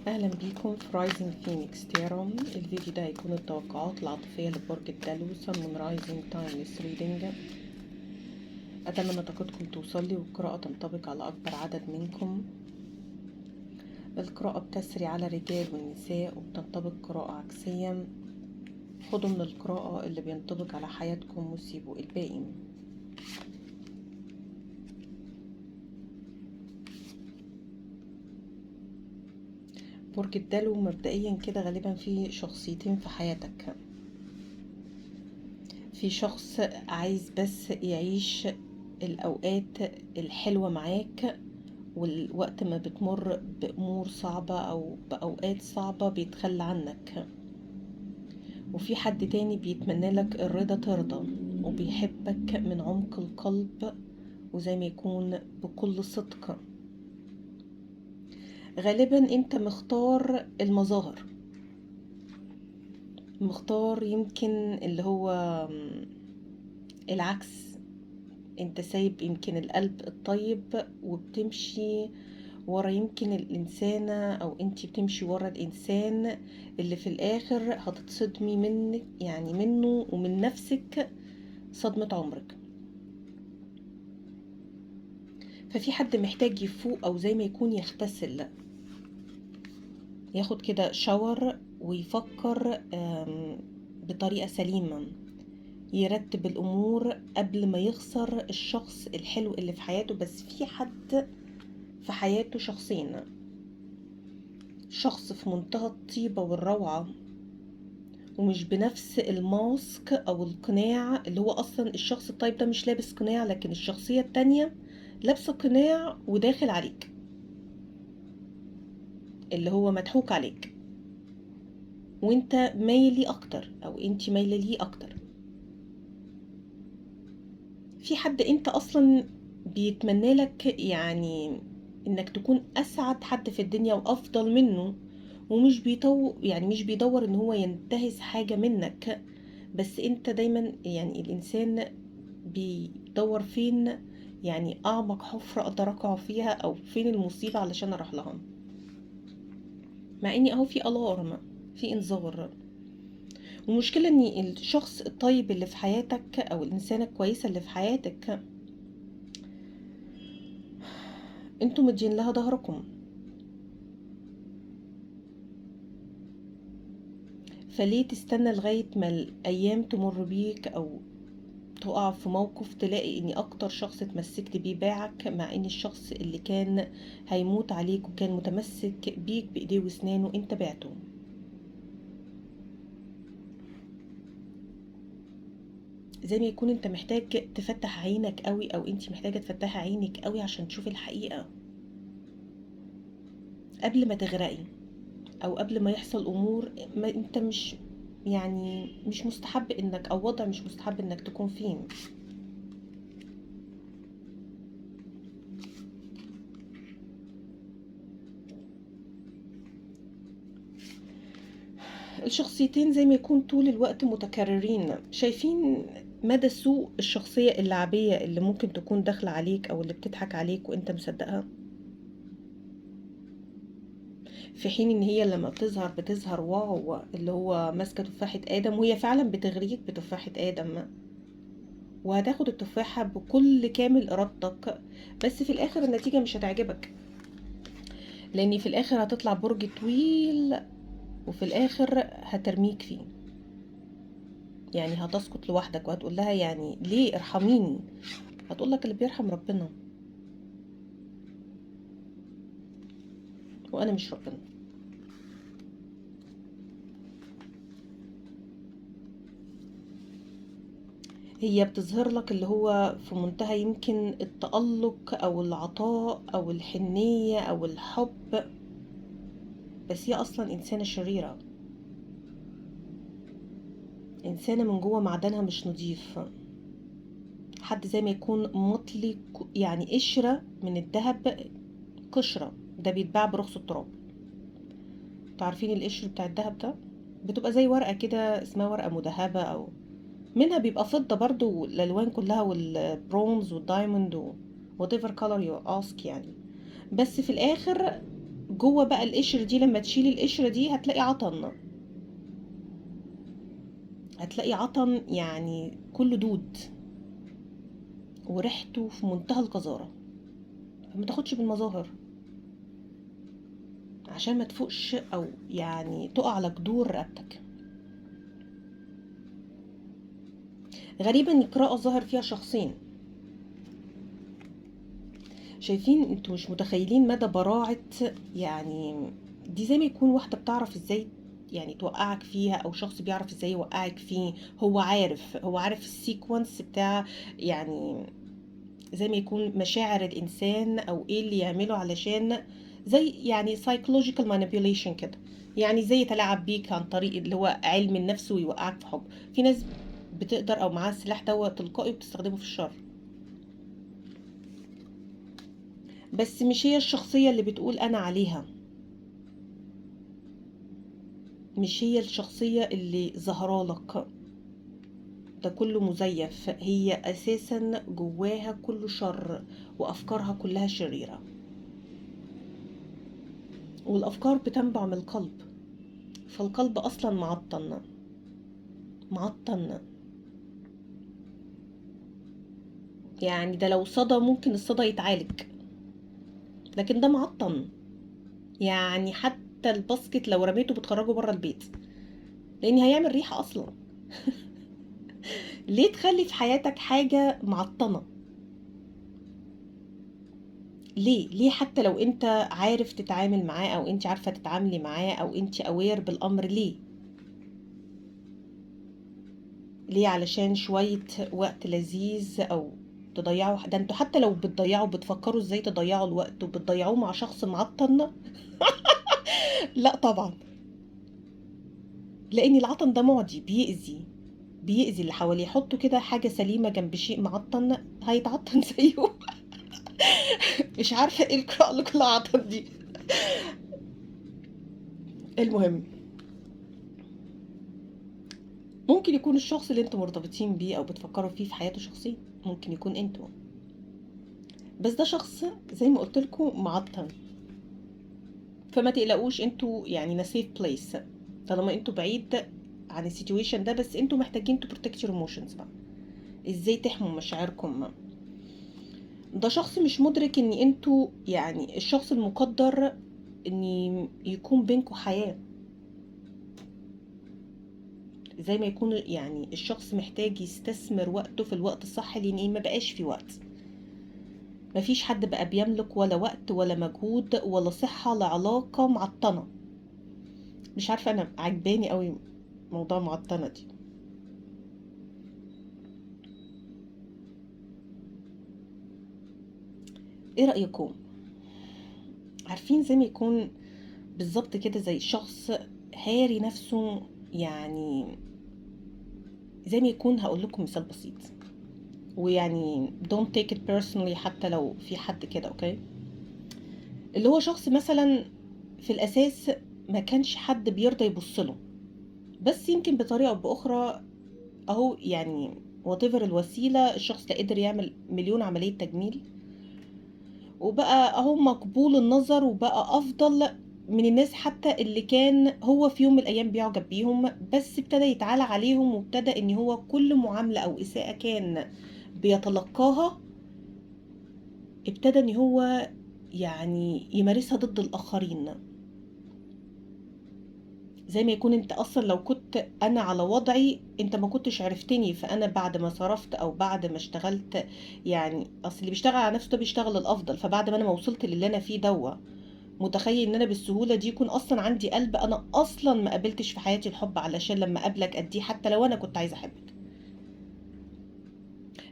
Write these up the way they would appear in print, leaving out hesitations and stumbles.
اهلا بيكم في رايزنج فينيكس تيرا. الفيديو ده هيكون التوقعات العاطفيه لبرج الدلو من رايزنج تايمليس ريدنج. اتمنى طاقتكم توصل لي والقراءه تنطبق على اكبر عدد منكم. القراءه بتسري على الرجال والنساء وبتنطبق قراءه عكسيه. خدوا من القراءه اللي بينطبق على حياتكم وسيبوا الباقي. برج الدلو مبدئيا كده غالبا في شخصيتين في حياتك. في شخص عايز بس يعيش الأوقات الحلوة معاك، والوقت ما بتمر بأمور صعبة أو بأوقات صعبة بيتخلى عنك. وفي حد تاني بيتمنى لك الرضا ترضى وبيحبك من عمق القلب وزي ما يكون بكل صدق. غالبا انت مختار المظاهر، مختار يمكن اللي هو العكس. انت سايب يمكن القلب الطيب وبتمشي ورا يمكن الإنسانة، أو انتي بتمشي ورا الإنسان اللي في الآخر هتتصدمي منك، يعني منه ومن نفسك صدمة عمرك. ففي حد محتاج يفوق أو زي ما يكون يغتسل، ياخد كده شاور ويفكر بطريقة سليمة، يرتب الأمور قبل ما يخسر الشخص الحلو اللي في حياته. بس في حد في حياته شخصين، شخص في منتهى الطيبة والروعة ومش بنفس الماسك او القناع، اللي هو اصلا الشخص الطيب ده مش لابس قناع، لكن الشخصية التانية لابسة قناع وداخل عليك، اللي هو مضحوك عليك وانت مايل ليه اكتر او انت مايلة ليه اكتر. في حد انت اصلا بيتمنى لك يعني انك تكون اسعد حد في الدنيا وافضل منه، ومش يعني مش بيدور ان هو ينتهز حاجة منك. بس انت دايما يعني الانسان بيدور فين، يعني اعمق حفرة اقدر اقع فيها او فين المصيبة علشان اروح لها، مع اني اهو في الارم، في انذار. ومشكلة ان الشخص الطيب اللي في حياتك او الانسانة الكويسة اللي في حياتك انتوا مدين لها ظهركم. فليه تستنى لغاية ما الايام تمر بيك او تقع في موقف تلاقي ان اكتر شخص اتمسكت بيه باعك، مع ان الشخص اللي كان هيموت عليك وكان متمسك بيك بايديه واسنانه انت بعته. زي ما يكون انت محتاج تفتح عينك قوي او انت محتاجة تفتح عينك قوي عشان تشوفي الحقيقة قبل ما تغرقي، او قبل ما يحصل امور ما انت مش يعني مش مستحب انك، او وضع مش مستحب انك تكون فيه. الشخصيتين زي ما يكون طول الوقت متكررين. شايفين مدى سوء الشخصية اللعبية اللي ممكن تكون داخلة عليك او اللي بتضحك عليك وانت مصدقها، في حين ان هي لما بتظهر واو، اللي هو ماسكة تفاحة ادم، وهي فعلا بتغريك بتفاحة ادم وهتاخد التفاحة بكل كامل ارادتك. بس في الاخر النتيجة مش هتعجبك، لان في الاخر هتطلع برج طويل وفي الاخر هترميك فيه. يعني هتسقط لوحدك وهتقول لها يعني ليه ارحميني، هتقول لك اللي بيرحم ربنا وانا مش ربنا. هي بتظهر لك اللي هو في منتهى يمكن التألق او العطاء او الحنية او الحب، بس هي اصلا انسانة شريرة، انسانة من جوه معدنها مش نظيف. حد زي ما يكون مطلي يعني قشرة من الذهب، قشرة ده بيتباع برخص التراب. تعرفين القشر بتاع الذهب ده بتبقى زي ورقة كده اسمها ورقة مذهبة، او منها بيبقى فضة برضو الالوان كلها والبرونز والدايموند و whatever color you ask يعني. بس في الاخر جوه بقى القشر دي، لما تشيلي القشرة دي هتلاقي عطن، هتلاقي عطن يعني كله دود، وريحته في منتهى القذارة. فما تاخدش بالمظاهر عشان ما تفوقش او يعني تقع على جدور رقبتك. غريبة ان القراءة ظهر فيها شخصين. شايفين؟ انتوا مش متخيلين مدى براعة يعني دي. زي ما يكون واحدة بتعرف ازاي يعني توقعك فيها، او شخص بيعرف ازاي يوقعك فيه. هو عارف السيكونس بتاع يعني زي ما يكون مشاعر الانسان او ايه اللي يعمله، علشان زي يعني psychological manipulation كده. يعني زي يتلاعب بيك عن طريق اللي هو علم النفس ويوقعك في حب. في ناس بتقدر او معاها السلاح ده تلقائي بتستخدمه في الشر. بس مش هي الشخصية اللي بتقول انا عليها، مش هي الشخصية اللي ظهرالك. ده كله مزيف، هي اساسا جواها كله شر، وافكارها كلها شريرة. والافكار بتنبع من القلب، فالقلب اصلا معطن معطن. يعني ده لو صدى ممكن الصدى يتعالج، لكن ده معطن. يعني حتى الباسكت لو رميته بتخرجه بره البيت، لان هيعمل ريحة اصلا. ليه تخلي في حياتك حاجة معطنة؟ ليه حتى لو انت عارف تتعامل معاه، او انت عارفة تتعاملي معاه، او انت اوير بالامر؟ ليه علشان شوية وقت لذيذ او تضيعوا؟ ده انتوا حتى لو بتضيعوا بتفكروا ازاي تضيعوا الوقت وبتضيعوه مع شخص معطن. لا طبعا، لان العطن ده معدي، بيأذي اللي حواليه. حطوا كده حاجة سليمة جنب شيء معطن هيتعطن زيه. مش عارفة ايه القراءة اللي كلها عطن دي. المهم، ممكن يكون الشخص اللي انتوا مرتبطين بيه او بتفكروا فيه في حياته شخصيا، ممكن يكون انتوا. بس ده شخص زي ما قلت لكم معطل. فما تقلقوش، انتوا يعني نسيف بليس طالما انتوا بعيد عن السيتويشن ده. بس انتوا محتاجين تو بروتكت يور ايموشنز بقى، ازاي تحموا مشاعركم. ده شخص مش مدرك ان انتوا يعني الشخص المقدر ان يكون بينكوا حياة. زي ما يكون يعني الشخص محتاج يستثمر وقته في الوقت الصح، لان ما بقاش في وقت. مفيش حد بقى بيملك ولا وقت ولا مجهود ولا صحة لعلاقة معطنة. مش عارفة، انا عجباني قوي موضوع معطنة دي. ايه رأيكم؟ عارفين زي ما يكون بالظبط كده زي شخص هاري نفسه يعني. زي ما يكون هقول لكم مثال بسيط، ويعني don't take it personally حتى لو في حد كده، اوكي؟ اللي هو شخص مثلا في الاساس ما كانش حد بيرضى يبصله، بس يمكن بطريقة او باخرى اهو يعني whatever الوسيلة، الشخص ده قدر يعمل مليون عملية تجميل، وبقى اهو مقبول النظر، وبقى افضل من الناس حتى اللي كان هو في يوم من الايام بيعجب بيهم. بس ابتدى يتعالى عليهم، وابتدى ان هو كل معاملة او اساءة كان بيتلقاها ابتدى ان هو يعني يمارسها ضد الاخرين. زي ما يكون انت اصلا لو كنت انا على وضعي انت ما كنتش عرفتني، فانا بعد ما صرفت او بعد ما اشتغلت، يعني اصل اللي بيشتغل على نفسه ده بيشتغل الافضل. فبعد ما انا ما وصلت للي انا فيه دوا، متخيل ان انا بالسهوله دي يكون اصلا عندي قلب؟ انا اصلا ما قابلتش في حياتي الحب علشان لما اقابلك اديه، حتى لو انا كنت عايزه احبك.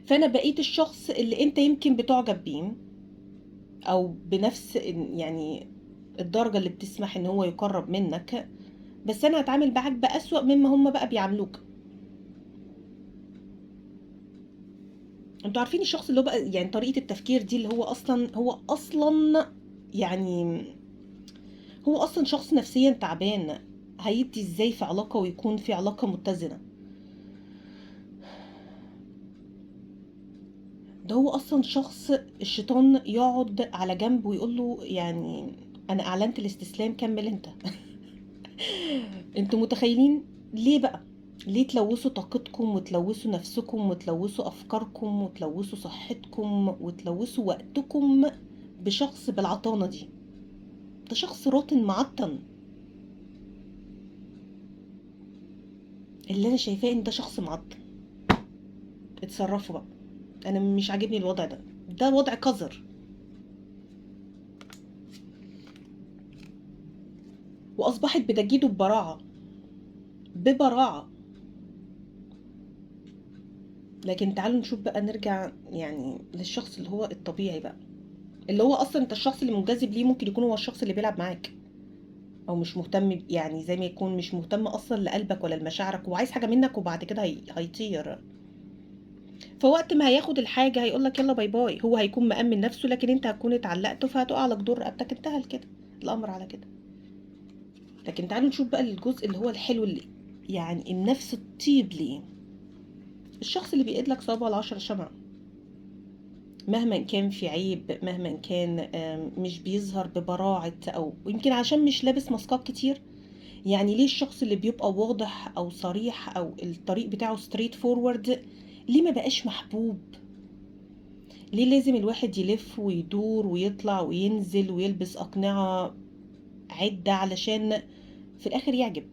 فانا بقيت الشخص اللي انت يمكن بتعجب بيه، او بنفس يعني الدرجه اللي بتسمح ان هو يقرب منك. بس انا هتعامل معاك بأسوأ مما هم بقى بيعاملوك. انتوا عارفين الشخص اللي هو بقى يعني طريقه التفكير دي، اللي هو اصلا يعني هو اصلا شخص نفسيا تعبان. هيدي ازاي في علاقه ويكون في علاقه متزنه؟ ده هو اصلا شخص الشيطان يقعد على جنب ويقول له يعني انا اعلنت الاستسلام، كمل انت. انتوا متخيلين ليه بقى؟ ليه تلوثوا طاقتكم وتلوثوا نفسكم وتلوثوا افكاركم وتلوثوا صحتكم وتلوثوا وقتكم بشخص بالعطانة دي؟ ده شخص راطن معطن. اللي انا شايفاه ان ده شخص معطل. اتصرفوا بقى، انا مش عاجبني الوضع ده، ده وضع قذر. واصبحت بتجيده ببراعة، ببراعة. لكن تعالوا نشوف بقى، نرجع يعني للشخص اللي هو الطبيعي بقى، اللي هو اصلا انت الشخص اللي منجذب ليه ممكن يكون هو الشخص اللي بيلعب معاك، او مش مهتم، يعني زي ما يكون مش مهتم اصلا لقلبك ولا لمشاعرك، وعايز حاجة منك وبعد كده هيطير. فوقت ما هياخد الحاجة هيقولك يلا باي باي، هو هيكون مأمن نفسه، لكن انت هتكون اتعلقت فهتقع على جدور رقبتك، انتهى كده الامر على كده. لكن تعالوا نشوف بقى الجزء اللي هو الحلو، اللي يعني النفس الطيب ليه. الشخص اللي بيقيد لك صوابعه العشرة شمع، مهما كان في عيب، مهما كان مش بيظهر ببراعة، او يمكن عشان مش لابس ماسكات كتير. يعني ليه الشخص اللي بيبقى واضح او صريح او الطريق بتاعه ستريت فورورد، ليه ما بقاش محبوب؟ ليه لازم الواحد يلف ويدور ويطلع وينزل ويلبس أقنعة عدة علشان في الآخر يعجب؟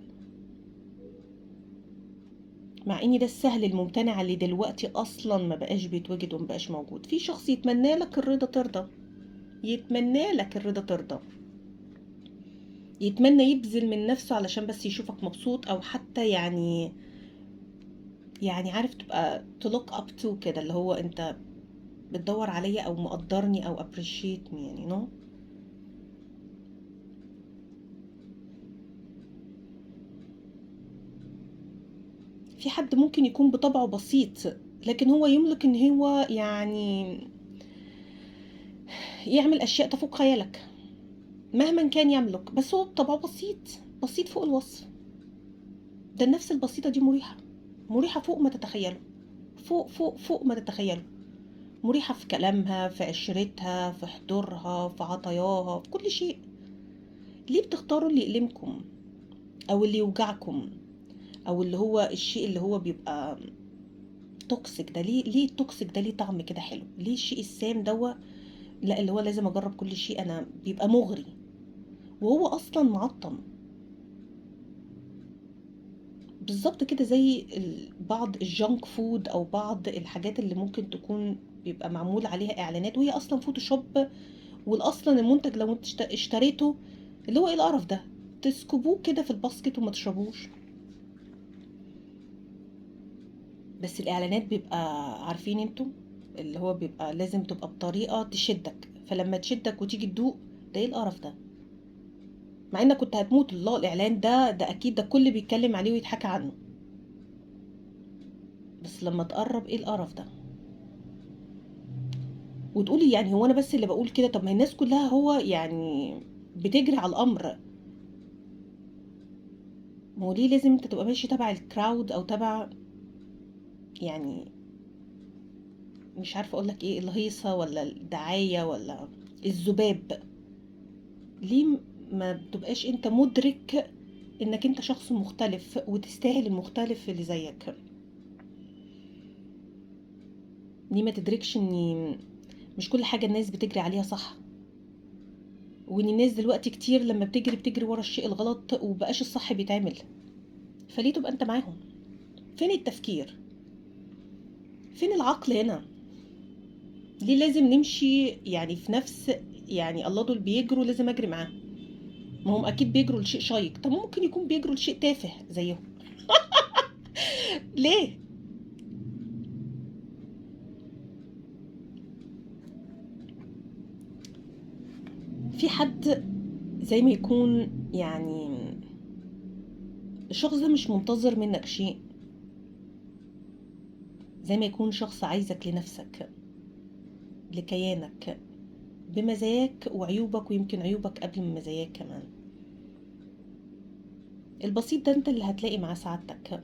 مع ان ده السهل الممتنع اللي دلوقتي اصلا ما بقاش بيتوجد وما بقاش موجود. في شخص يتمنى لك الرضا ترضى، يتمنى لك الرضا ترضى، يتمنى يبذل من نفسه علشان بس يشوفك مبسوط، او حتى يعني عارف تبقى تلوك اب تو كده، اللي هو انت بتدور عليا او مقدرني او appreciate me، يعني نو. في حد ممكن يكون بطبعه بسيط، لكن هو يملك ان هو يعني يعمل اشياء تفوق خيالك مهما كان يملك، بس هو بطبعه بسيط، بسيط فوق الوصف. ده النفس البسيطة دي مريحة، مريحة فوق ما تتخيلوا، فوق فوق فوق ما تتخيلوا. مريحة في كلامها، في عشرتها، في حضورها، في عطاياها، في كل شيء. ليه بتختاروا اللي يألمكم او اللي يوجعكم، او اللي هو الشيء اللي هو بيبقى توكسيك ده؟ ليه التوكسيك ده ليه طعم كده حلو؟ ليه الشيء السام دوا لا، اللي هو لازم اجرب كل شيء انا بيبقى مغري وهو اصلا معطن؟ بالظبط كده، زي بعض الجانك فود او بعض الحاجات اللي ممكن تكون بيبقى معمول عليها اعلانات وهي اصلا فوتوشوب، والاصلا المنتج لو انت اشتريته اللي هو ايه القرف ده، تسكبوه كده في الباسكت وما تشربوش. بس الاعلانات بيبقى عارفين انتوا اللي هو بيبقى لازم تبقى بطريقة تشدك، فلما تشدك وتيجي تدوق، ده ايه القرف ده؟ مع انك كنت هتموت، الله الاعلان ده اكيد ده كل بيتكلم عليه ويتحكى عنه، بس لما تقرب ايه القرف ده؟ وتقولي يعني هو انا بس اللي بقول كده؟ طب ما الناس كلها هو يعني بتجري على الامر. ما هو ليه لازم انت تبقى ماشي تبع الكراود او تبع، يعني مش عارفه اقول لك ايه، الهيصه ولا الدعايه ولا الذباب؟ ليه ما بتبقاش انت مدرك انك انت شخص مختلف وتستاهل المختلف اللي زيك؟ ليه ما تدركش ان مش كل حاجه الناس بتجري عليها صح، وان الناس دلوقتي كتير لما بتجري ورا الشيء الغلط وبقاش الصح بيتعمل؟ فليه تبقى انت معاهم؟ فين التفكير؟ فين العقل هنا؟ ليه لازم نمشي يعني في نفس، يعني الله دول بيجروا لازم اجري معاهم؟ ما هم اكيد بيجروا لشيء شيق، طب ممكن يكون بيجروا لشيء تافه زيهم. ليه؟ في حد زي ما يكون يعني الشخص ده مش منتظر منك شيء، زي ما يكون شخص عايزك لنفسك، لكيانك، بمزاياك وعيوبك، ويمكن عيوبك قبل من مزاياك كمان. البسيط ده انت اللي هتلاقي معاه سعادتك،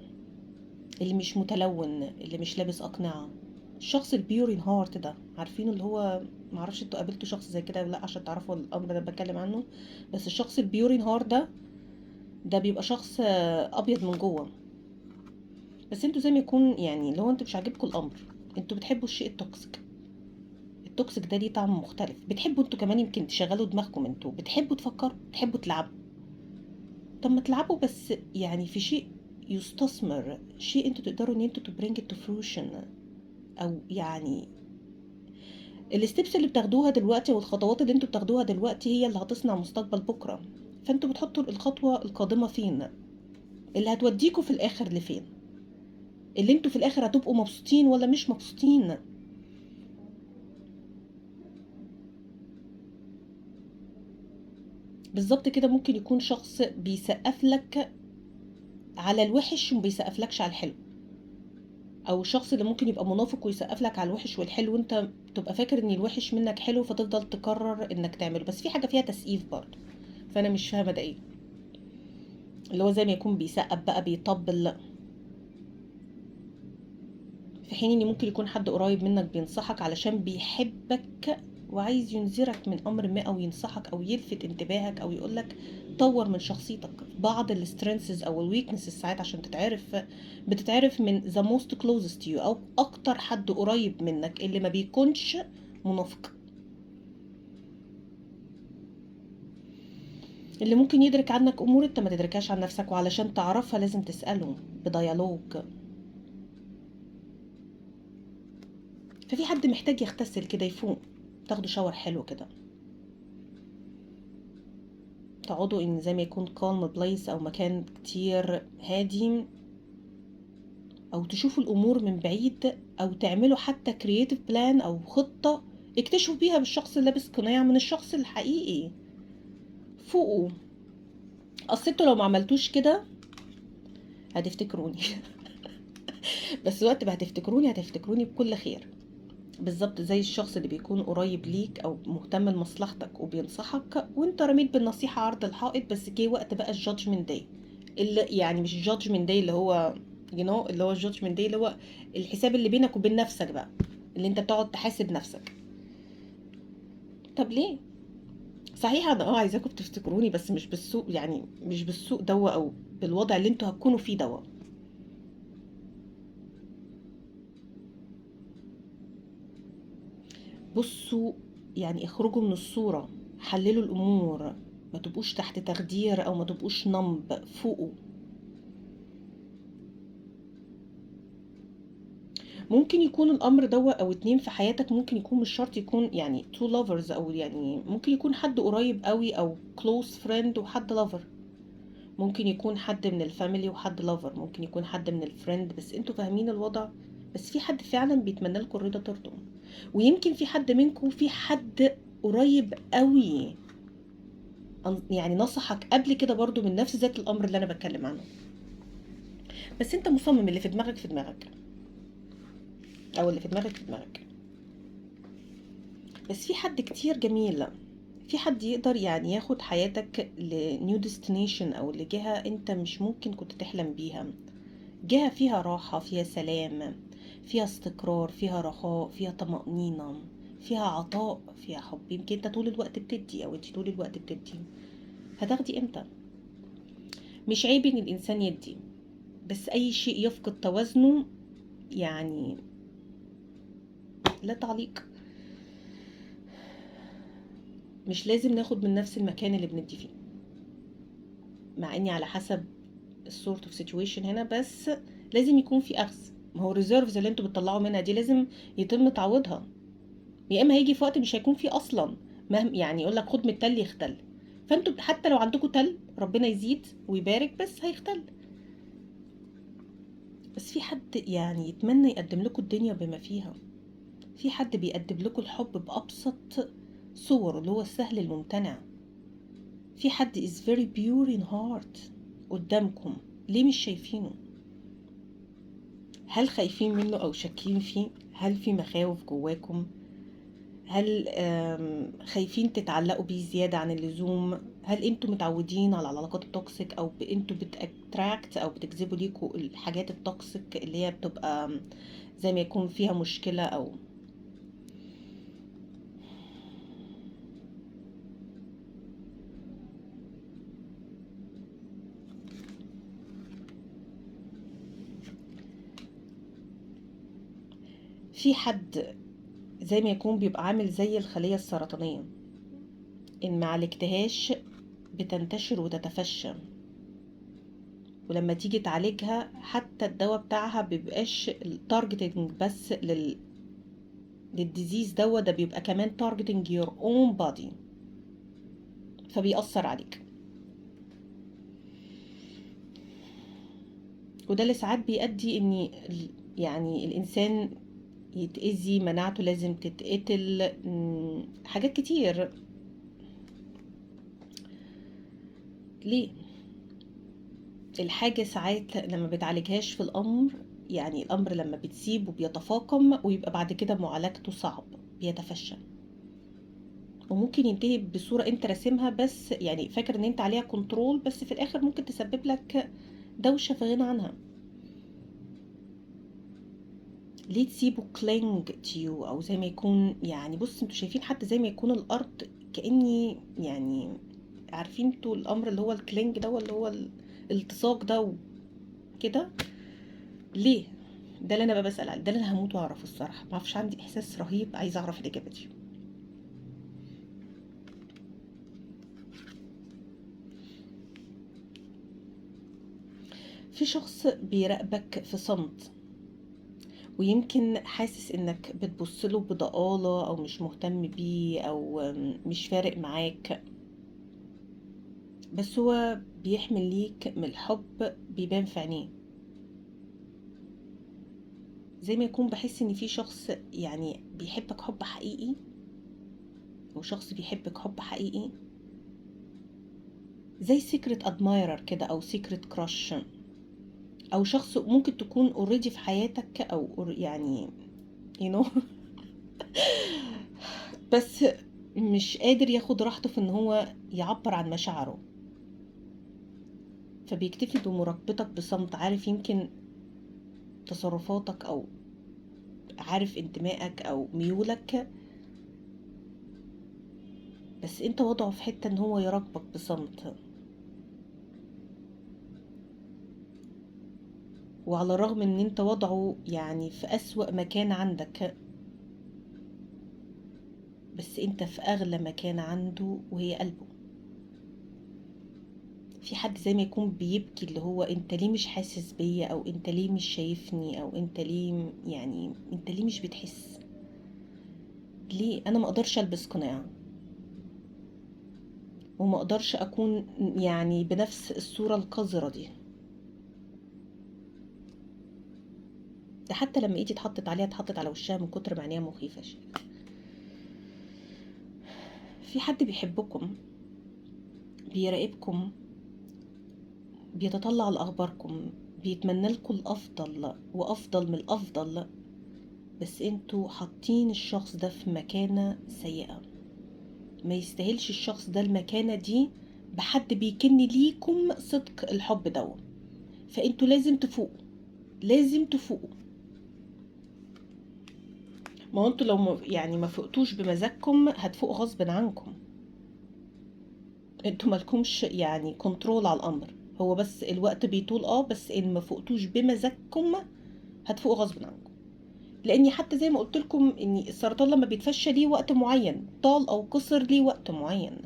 اللي مش متلون، اللي مش لابس أقنعة، الشخص البيور ان هارت ده، عارفين اللي هو، معرفش انتوا قابلتوا شخص زي كده ولا لا عشان تعرفوا الامر ده بتكلم عنه. بس الشخص البيور ان هارت ده بيبقى شخص ابيض من جوه. بس انتوا زي ما يكون يعني اللي هو انتوا مش عاجبكم الامر، انتوا بتحبوا الشيء التوكسيك. التوكسيك ده ليه طعم مختلف، بتحبوا انتوا كمان يمكن تشغلوا دماغكم، انتوا بتحبوا تفكروا، بتحبوا تلعبوا. طب ما تلعبوا بس يعني في شيء يستثمر، شيء انتوا تقدروا ان انتوا to bring it to fruition. او يعني الستبس اللي بتاخدوها دلوقتي والخطوات اللي انتوا بتاخدوها دلوقتي هي اللي هتصنع مستقبل بكرة. فانتوا بتحطوا الخطوة القادمة فين، اللي هتوديكوا في الاخر لفين، اللي انتوا في الاخر هتبقوا مبسوطين ولا مش مبسوطين. بالظبط كده. ممكن يكون شخص بيسقف لك على الوحش وما بيسقفلكش على الحلو، او الشخص اللي ممكن يبقى منافق ويسقف لك على الوحش والحلو، وانت تبقى فاكر ان الوحش منك حلو فتفضل تكرر انك تعمله، بس في حاجه فيها تسقيف برضه. فانا مش فاهمه ده ايه، اللي هو زي ما يكون بيسقف بقى بيطبل، في حين ان ممكن يكون حد قريب منك بينصحك علشان بيحبك وعايز ينذرك من امر ما، او ينصحك او يلفت انتباهك او يقولك طور من شخصيتك. بعض السترينثز او الويكنسز ساعات عشان بتتعرف من the most closest to you، او اكتر حد قريب منك اللي ما بيكونش منافق، اللي ممكن يدرك عنك امور انت ما تدركهاش عن نفسك، وعلشان تعرفها لازم تسأله بديالوج. ففي حد محتاج يغتسل كده يفوق، تاخدوا شاور حلو كده، تقعدوا ان زي ما يكون calm place او مكان كتير هادي، او تشوفوا الامور من بعيد، او تعملوا حتى creative plan او خطة اكتشفوا بيها بالشخص اللي لابس قناع من الشخص الحقيقي. فوقوا. اصل انتوا لو ما عملتوش كده هتفتكروني بس وقت ما هتفتكروني بكل خير. بالظبط زي الشخص اللي بيكون قريب ليك او مهتم لمصلحتك وبينصحك، وانت رميت بالنصيحة عرض الحائط، بس جه وقت بقى الجادجمنت داي. اللي يعني مش الجادجمنت داي اللي هو اللي هو الجادجمنت داي اللي هو الحساب اللي بينك وبين نفسك بقى، اللي انت بتقعد تحاسب نفسك. طب ليه؟ صحيح انا عايزاكم تفتكروني بس مش بالسوء، يعني مش بالسوء دوا او بالوضع اللي انتوا هتكونوا فيه دوا. بصوا، يعني اخرجوا من الصورة، حللوا الامور، ما تبقوش تحت تخدير او ما تبقوش نمب، فوقوا. ممكن يكون الامر دوا او اتنين في حياتك، ممكن يكون مش شرط يكون يعني two lovers، او يعني ممكن يكون حد قريب قوي او close friend وحد lover. ممكن يكون حد من الفاميلي وحد lover، ممكن يكون حد من الفريند، بس انتوا فاهمين الوضع. بس في حد فعلا بيتمنى لكم الرضا ترضوا، ويمكن في حد منكم، في حد قريب قوي يعني نصحك قبل كده برضو من نفس ذات الامر اللي انا بتكلم عنه، بس انت مصمم اللي في دماغك في دماغك، او اللي في دماغك في دماغك. بس في حد كتير جميل، في حد يقدر يعني ياخد حياتك لنيو ديستنيشن، او لجهة انت مش ممكن كنت تحلم بيها، جهة فيها راحة، فيها سلام، فيها استقرار، فيها رخاء، فيها طمأنينة، فيها عطاء، فيها حب. يمكن انت طول الوقت بتدي، او انت طول الوقت بتدي. هتاخدي امتى؟ مش عيب ان الانسان يدي، بس اي شيء يفقد توازنه يعني لا تعليق. مش لازم ناخد من نفس المكان اللي بندي فيه، مع اني على حسب السورت اوف سيتويشن هنا، بس لازم يكون في اخذ. ما هو الريزيرفز اللي انتوا بتطلعوا منها دي لازم يتم تعويضها، يا اما هيجي في وقت مش هيكون فيه اصلا. مهما يعني يقول لك خد من التل يختل، فانتوا حتى لو عندكم تل ربنا يزيد ويبارك بس هيختل. بس في حد يعني يتمنى يقدم لكم الدنيا بما فيها، في حد بيقدم لكم الحب بأبسط صور اللي هو السهل الممتنع. في حد is very pure in heart قدامكم، ليه مش شايفينه؟ هل خايفين منه او شاكين فيه؟ هل في مخاوف جواكم؟ هل خايفين تتعلقوا بيه زيادة عن اللزوم؟ هل انتوا متعودين على العلاقات التوكسيك، او انتوا بتاتراكت او بتجذبوا ليكوا الحاجات التوكسيك اللي هي بتبقى زي ما يكون فيها مشكلة؟ او في حد زي ما يكون بيبقى عامل زي الخلية السرطانية، ان معالجتهاش بتنتشر وتتفشى، ولما تيجي تعالجها حتى الدواء بتاعها بيبقاش التارجتنج بس للديزيز ده بيبقى كمان targeting your own body، فبيأثر عليك. وده اللي ساعات بيؤدي ان يعني الانسان يتأذي، مناعته لازم تتقتل، حاجات كتير. ليه؟ الحاجة ساعات لما بتعالجهاش في الأمر، يعني الأمر لما بتسيب وبيتفاقم ويبقى بعد كده معالجته صعب، بيتفشى وممكن ينتهي بصورة انت راسمها، بس يعني فاكر ان انت عليها كنترول، بس في الآخر ممكن تسبب لك دوشة في غنى عنها. ليه تسيبه cling to you، او زي ما يكون يعني، بص انتوا شايفين حتى زي ما يكون الارض كأني يعني، عارفين انتوا الامر اللي هو الكلينج ده اللي هو الالتصاق ده وكده. ليه؟ ده اللي انا بقى بسأل عليه، ده اللي انا هموت واعرف الصراحة، ما اعرفش، عندي احساس رهيب عايزه اعرف الاجابة دي. في شخص بيراقبك في صمت، ويمكن حاسس انك بتبصله بضآلة او مش مهتم بيه او مش فارق معاك، بس هو بيحمل ليك من الحب، بيبان في عينيه. زي ما يكون بحس ان في شخص يعني بيحبك حب حقيقي، وشخص بيحبك حب حقيقي، زي سيكريت ادمايرر كده او سيكريت كراش، او شخص ممكن تكون اوريدي في حياتك او يعني you know بس مش قادر ياخد راحته في ان هو يعبر عن مشاعره، فبيكتفي بمراقبتك بصمت، عارف يمكن تصرفاتك او عارف انتمائك او ميولك، بس انت وضعه في حتة ان هو يراقبك بصمت. وعلى الرغم ان انت وضعه يعني في اسوأ مكان عندك، بس انت في اغلى مكان عنده وهي قلبه. في حد زي ما يكون بيبكي، اللي هو انت ليه مش حاسس بيا، او انت ليه مش شايفني، او انت ليه يعني انت ليه مش بتحس، ليه انا ما اقدرش البس قناع، وما اقدرش اكون يعني بنفس الصورة القذرة دي. ده حتى لما ايدي اتحطت على وشها من كتر ما عينيها مخيفة. في حد بيحبكم، بيراقبكم، بيتطلع لأخباركم، بيتمنى لكم الأفضل وأفضل من الأفضل، بس انتوا حاطين الشخص ده في مكانة سيئة، ما يستاهلش الشخص ده المكانة دي بحد بيكن ليكم صدق الحب ده. فانتوا لازم تفوقوا، لازم تفوقوا. ما هو انتوا لو يعني ما فوقتوش بمزاجكم هتفوقوا غصب عنكم. انتوا مالكمش يعني كنترول على الامر، هو بس الوقت بيطول، بس ان ما فوقتوش بمزاجكم هتفوقوا غصب عنكم. لاني حتى زي ما قلت لكم ان السرطان لما بيتفشى ليه وقت معين، طال او قصر ليه وقت معين،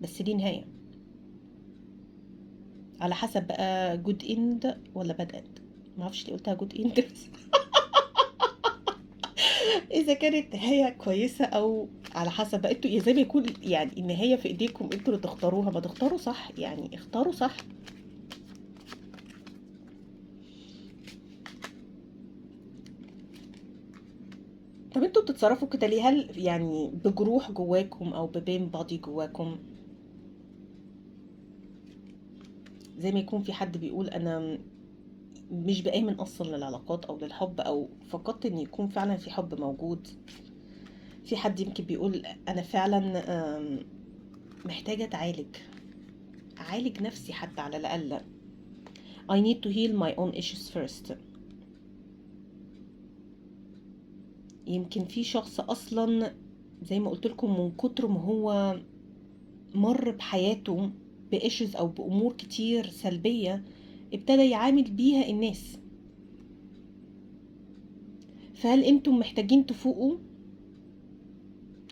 بس ليه نهايه، على حسب بقى جود اند ولا باد اند. ما اعرفش ليه قلتها جود اند بس اذا كانت نهايه كويسه، او على حسب بقى انتوا زي ما يكون يعني النهايه في ايديكم انتوا اللي تختاروها، ما تختاروا صح، يعني اختاروا صح. طب انتوا بتتصرفوا كده ليه؟ هل يعني بجروح جواكم او ببين بادي جواكم؟ زي ما يكون في حد بيقول انا مش بآمن اصلا للعلاقات او للحب، او فقدت ان يكون فعلا في حب موجود. في حد يمكن بيقول انا فعلا محتاجة اتعالج، اعالج نفسي حتى على الاقل. I need to heal my own issues first. يمكن في شخص اصلا زي ما قلت لكم من كتر ما هو مر بحياته بإيشوز او بامور كتير سلبية ابتدى يعامل بيها الناس. فهل انتم محتاجين تفوقوا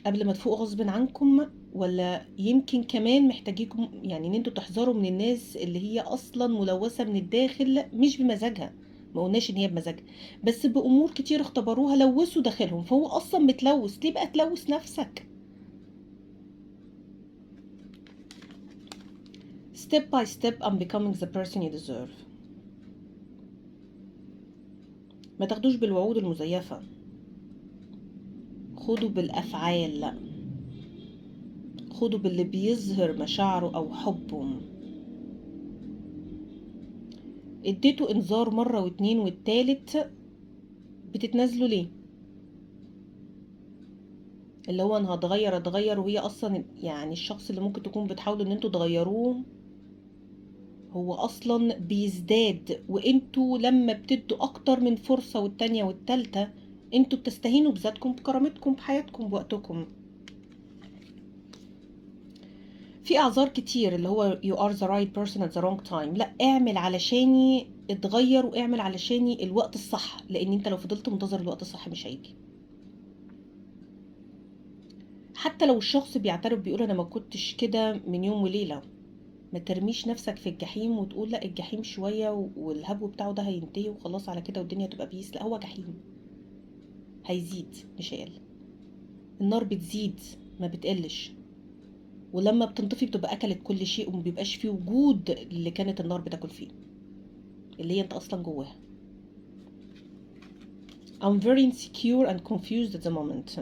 قبل ما تفوقوا غصب عنكم، ولا يمكن كمان محتاجيكم يعني ان انتوا تحذروا من الناس اللي هي اصلا ملوثة من الداخل مش بمزاجها؟ ما قلناش ان هي بمزاجها، بس بامور كتير اختبروها لوثوا داخلهم، فهو اصلا متلوث، ليه بقى تلوث نفسك؟ step by step I'm becoming the person you deserve. ما تاخدوش بالوعود المزيفة، خدوا بالافعال، خدوا باللي بيظهر مشاعره او حبه. اديته انذار مرة واتنين والتالت بتتنازلوا ليه؟ اللي هو انا هتغير وهي اصلا يعني الشخص اللي ممكن تكون بتحاولوا ان انتوا تغيروه هو اصلا بيزداد، وانتوا لما بتدوا اكتر من فرصة والتانية والتالتة انتوا بتستهينوا بذاتكم، بكرامتكم، بحياتكم، بوقتكم. في اعذار كتير اللي هو you are the right person at the wrong time. لا، اعمل علشاني اتغير، واعمل علشاني الوقت الصح، لان انت لو فضلت منتظر الوقت الصح مش هيجي. حتى لو الشخص بيعترف بيقول انا ما كنتش كده من يوم وليلة، ما ترميش نفسك في الجحيم وتقول لا الجحيم شوية والهبو بتاعه ده هينتهي وخلاص على كده والدنيا تبقى بيس. لا، هو جحيم هيزيد مش هيقل. النار بتزيد ما بتقلش، ولما بتنطفي بتبقى اكلت كل شيء وما بيبقاش فيه وجود اللي كانت النار بتاكل فيه، اللي هي انت اصلا جواها. I'm very insecure and confused at the moment.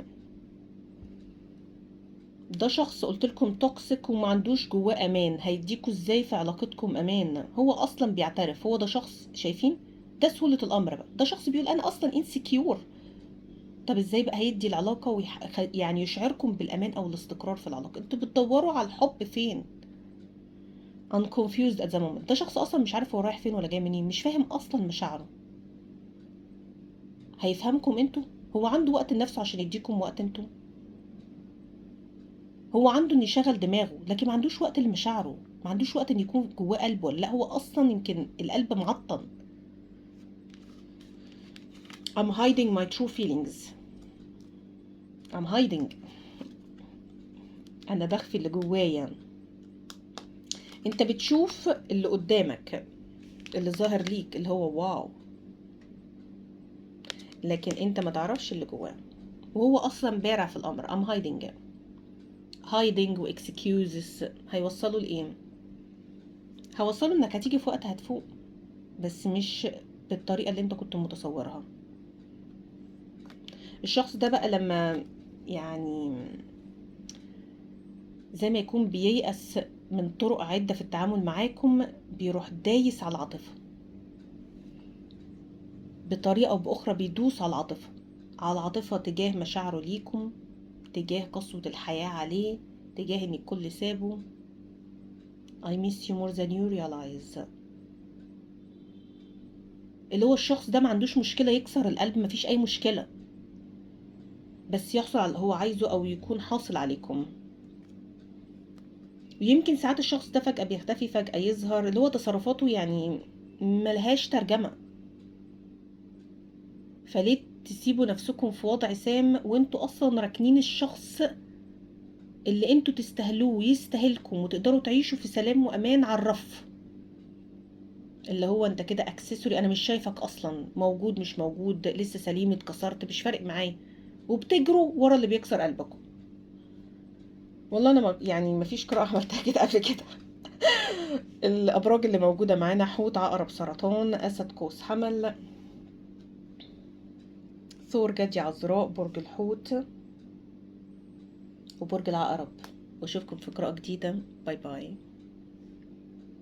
ده شخص قلت لكم توكسيك وما عندوش جواه امان. هيديكوا ازاي في علاقتكم امان؟ هو اصلا بيعترف، هو ده شخص شايفين ده سهولة الامر بقى. ده شخص بيقول انا اصلا insecure. طب ازاي بقى هيدي العلاقة يعني يشعركم بالامان او الاستقرار في العلاقة؟ انتوا بتدوروا على الحب فين؟ I'm confused at the moment. ده شخص اصلا مش عارف هو رايح فين ولا جاي منين، مش فاهم اصلا مشاعره. هيفهمكم انتوا؟ هو عنده وقت لنفسه عشان يديكم وقت انتوا؟ هو عنده ان يشغل دماغه لكن ما عندوش وقت لمشاعره، ما عندوش وقت ان يكون جواه قلب، ولا لا هو اصلا يمكن القلب معطل. I'm hiding my true feelings. I'm hiding. انا بخفي اللي جوايا. انت بتشوف اللي قدامك، اللي ظاهر ليك اللي هو واو، لكن انت ما تعرفش اللي جواه، وهو اصلا بارع في الامر. I'm hiding. hiding و excuses هيوصلوا لايه؟ هيوصلوا انك هتيجي في وقت هتفوق، بس مش بالطريقة اللي انت كنت متصورها. الشخص ده بقى لما يعني زي ما يكون بييأس من طرق عدة في التعامل معاكم، بيروح دايس على العاطفة بطريقة أو بأخرى، بيدوس على العاطفة، على العاطفة تجاه مشاعره ليكم، تجاه قسوة الحياة عليه، تجاه ان الكل سابه. I miss you more than you realize. اللي هو الشخص ده ما عندوش مشكلة يكسر القلب، ما فيش أي مشكلة، بس يحصل على اللي هو عايزه أو يكون حاصل عليكم. ويمكن ساعات الشخص ده فجأة بيختفي، فجأة يظهر، اللي هو تصرفاته يعني ملهاش ترجمة. فليه تسيبوا نفسكم في وضع سام وانتوا اصلا راكنين الشخص اللي انتوا تستاهلوه ويستاهلكم وتقدروا تعيشوا في سلام وامان على الرف؟ اللي هو انت كده اكسسوري، انا مش شايفك اصلا، موجود مش موجود، لسه سليم اتكسرت مش فارق معايا، وبتجروا ورا اللي بيكسر قلبكم. والله انا يعني ما فيش قراءة عملتها كده قبل كده. الابراج اللي موجودة معانا: حوت، عقرب، سرطان، اسد، قوس، حمل، ثور، جدي، عذراء، برج الحوت، وبرج العقرب. واشوفكم في قراءة جديدة. باي باي.